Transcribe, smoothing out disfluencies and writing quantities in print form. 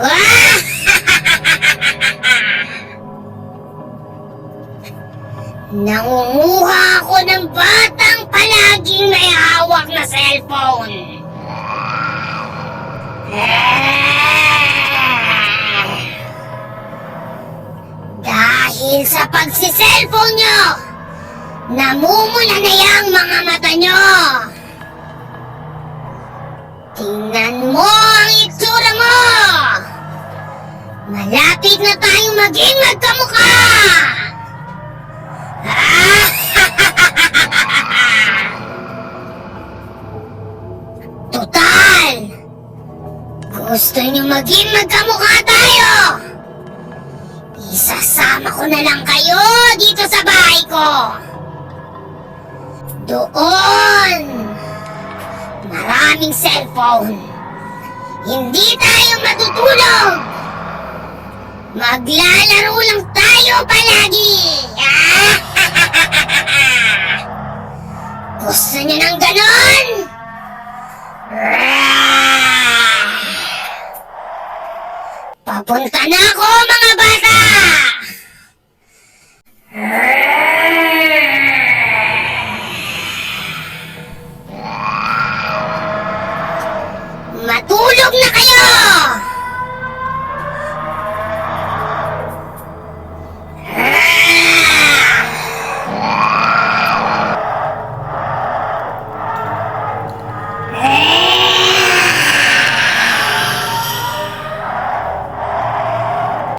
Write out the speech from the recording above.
Ah! Nangunguha ako ng batang palaging may hawak na cellphone. Dahil sa pagsiselfone nyo, namumula na yung mga mata nyo. Tingnan mo ang itsura mo. Malapit na tayong maging magkamukha. Total! Gusto nyo maging magkamukha tayo? Isasama ko na lang kayo dito sa bahay ko. Doon! Maraming cellphone. Hindi tayo matutulog. Maglalaro lang tayo palagi. Gusto niyo ng ganon? Papunta na ako, mga bata! Matulog na kayo!